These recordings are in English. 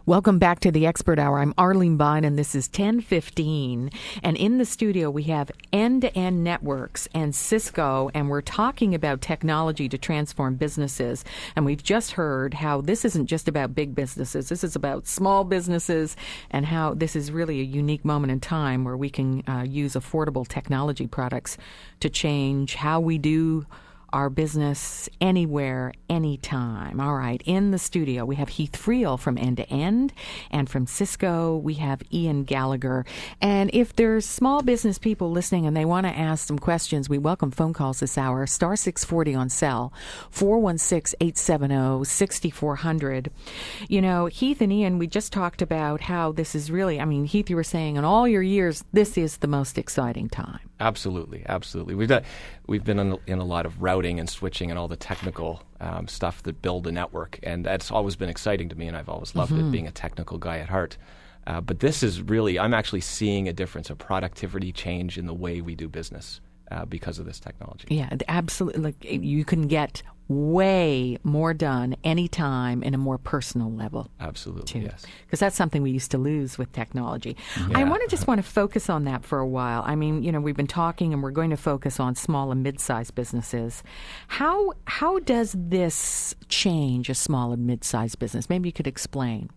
Welcome back to the Expert Hour. I'm Arlene Bine, and this is 10:15. And in the studio, we have End-to-End Networks and Cisco, and we're talking about technology to transform businesses. And we've just heard how this isn't just about big businesses. This is about small businesses, and how this is really a unique moment in time where we can use affordable technology products to change how we do our business anywhere, anytime. All right, in the studio, we have Heath Friel from End-to-End, and from Cisco, we have Ian Gallagher. And if there's small business people listening and they want to ask some questions, we welcome phone calls this hour, star 640 on cell, 416-870-6400. You know, Heath and Ian, we just talked about how this is really, I mean, Heath, you were saying in all your years, this is the most exciting time. Absolutely. We've been in a lot of routing and switching and all the technical stuff that build a network, and that's always been exciting to me, and I've always loved it, being a technical guy at heart. But this is really, I'm actually seeing a difference, a productivity change in the way we do business because of this technology. Yeah, absolutely. Like, you can get way more done anytime in a more personal level. Absolutely, too. Yes. Because that's something we used to lose with technology. Yeah. I want to focus on that for a while. I mean, you know, we've been talking and we're going to focus on small and mid-sized businesses. How does this change a small and mid-sized business? Maybe you could explain.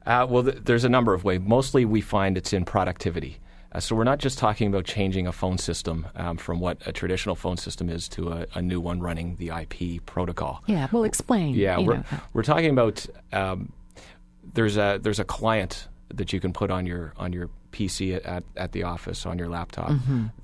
There's a number of ways. Mostly we find it's in productivity. So we're not just talking about changing a phone system from what a traditional phone system is to a new one running the IP protocol. Yeah, well, explain. Yeah, we're talking about there's a client that you can put on your PC at the office, on your laptop,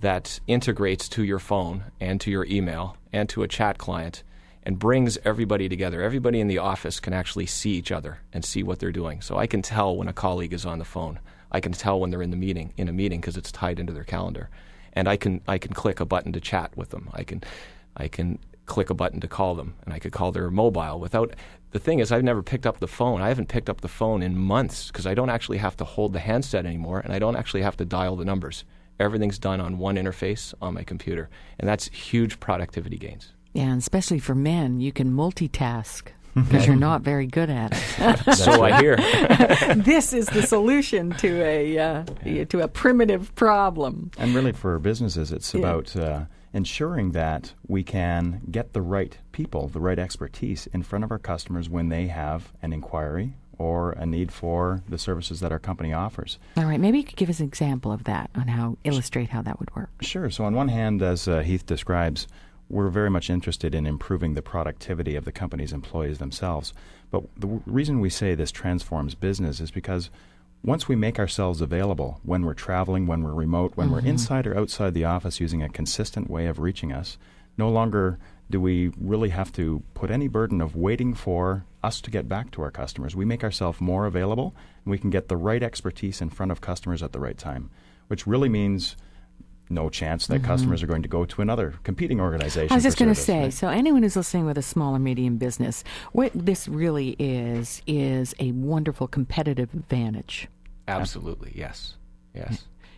that integrates to your phone and to your email and to a chat client and brings everybody together. Everybody in the office can actually see each other and see what they're doing. So I can tell when a colleague is on the phone. I can tell when they're in a meeting because it's tied into their calendar, and I can click a button to chat with them. I can click a button to call them, and I could call their mobile without. The thing is, I've never picked up the phone. I haven't picked up the phone in months because I don't actually have to hold the handset anymore, and I don't actually have to dial the numbers. Everything's done on one interface on my computer, and that's huge productivity gains. Yeah, and especially for men, you can multitask. Because you're not very good at it. So I hear. This is the solution to a primitive problem. And really for businesses, it's about ensuring that we can get the right people, the right expertise in front of our customers when they have an inquiry or a need for the services that our company offers. All right. Maybe you could give us an example of that, illustrate how that would work. Sure. So on one hand, as Heath describes, we're very much interested in improving the productivity of the company's employees themselves. But the reason we say this transforms business is because once we make ourselves available, when we're traveling, when we're remote, when we're inside or outside the office using a consistent way of reaching us, no longer do we really have to put any burden of waiting for us to get back to our customers. We make ourselves more available, and we can get the right expertise in front of customers at the right time, which really means no chance that customers are going to go to another competing organization. I was just going to say, right? So anyone who's listening with a small or medium business, what this really is a wonderful competitive advantage. Absolutely, yes.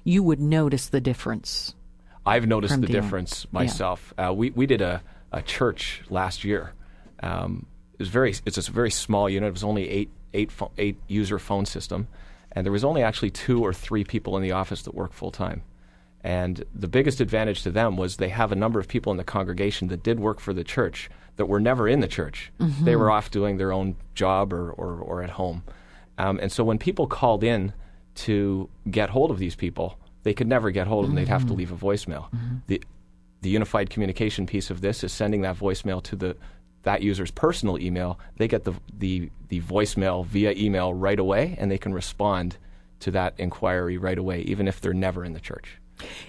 You would notice the difference. I've noticed the difference myself. Yeah. We did a church last year. It's a very small unit. It was only eight user phone system, and there was only actually 2 or 3 people in the office that work full time. And the biggest advantage to them was they have a number of people in the congregation that did work for the church that were never in the church. They were off doing their own job or at home. And so when people called in to get hold of these people, they could never get hold of them. They'd have to leave a voicemail. The unified communication piece of this is sending that voicemail to that user's personal email. They get the voicemail via email right away, and they can respond to that inquiry right away, even if they're never in the church.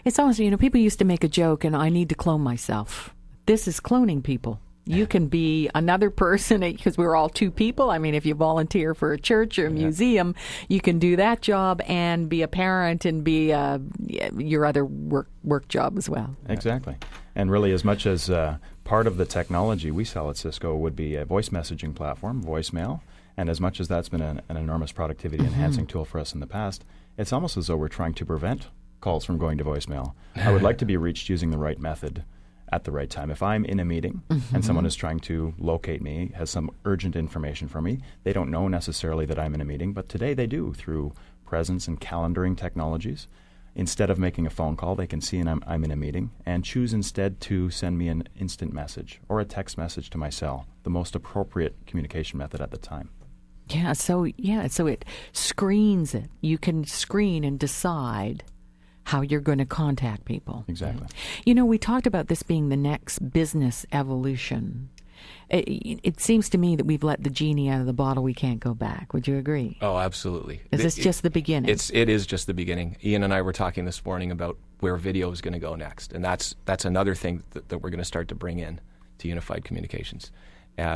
It's almost, people used to make a joke, and I need to clone myself. This is cloning people. You can be another person because we're all 2 people. I mean, if you volunteer for a church or a museum, you can do that job and be a parent and be your other work job as well. Exactly. And really, as much as part of the technology we sell at Cisco would be a voice messaging platform, voicemail, and as much as that's been an enormous productivity enhancing tool for us in the past, it's almost as though we're trying to prevent calls from going to voicemail. I would like to be reached using the right method. at the right time. If I'm in a meeting and someone is trying to locate me, has some urgent information for me, they don't know necessarily that I'm in a meeting, but today they do through presence and calendaring technologies. Instead of making a phone call, they can see I'm in a meeting and choose instead to send me an instant message or a text message to my cell, the most appropriate communication method at the time. So it screens it. You can screen and decide how you're going to contact people. Exactly. You know, we talked about this being the next business evolution. It seems to me that we've let the genie out of the bottle. We can't go back. Would you agree? Oh, absolutely. Is this just the beginning? It is just the beginning. Ian and I were talking this morning about where video is going to go next, and that's another thing that we're going to start to bring in to unified communications.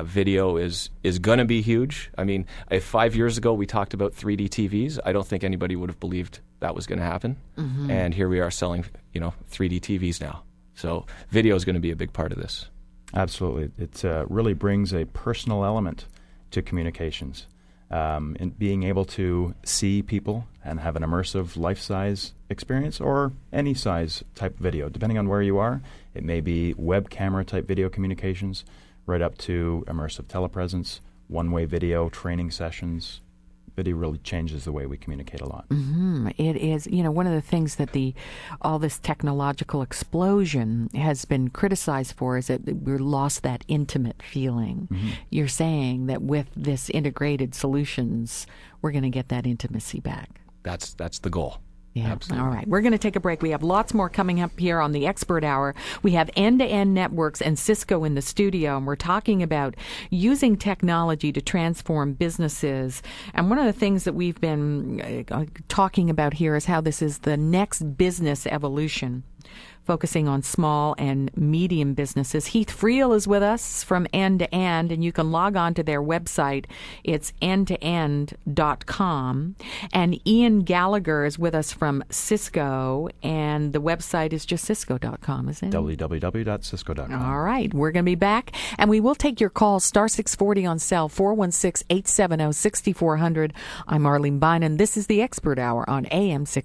Video is going to be huge. I mean, if 5 years ago we talked about 3D TVs, I don't think anybody would have believed that was going to happen. And here we are selling, 3D TVs now. So video is going to be a big part of this. Absolutely. It really brings a personal element to communications. And being able to see people and have an immersive life-size experience or any size type video, depending on where you are. It may be web camera type video communications, right up to immersive telepresence, one-way video, training sessions. Video really changes the way we communicate a lot. It is, one of the things that all this technological explosion has been criticized for is that we lost that intimate feeling. You're saying that with this integrated solutions, we're going to get that intimacy back. That's the goal. Yeah. Absolutely. All right. We're going to take a break. We have lots more coming up here on the Expert Hour. We have End-to-End Networks and Cisco in the studio, and we're talking about using technology to transform businesses. And one of the things that we've been talking about here is how this is the next business evolution, focusing on small and medium businesses. Heath Friel is with us from End-to-End, and you can log on to their website. It's endtoend.com. And Ian Gallagher is with us from Cisco, and the website is just cisco.com, isn't it? www.cisco.com. All right. We're going to be back, and we will take your calls, star 640 on cell, 416-870-6400. I'm Arlene Bynan. This is the Expert Hour on AM640.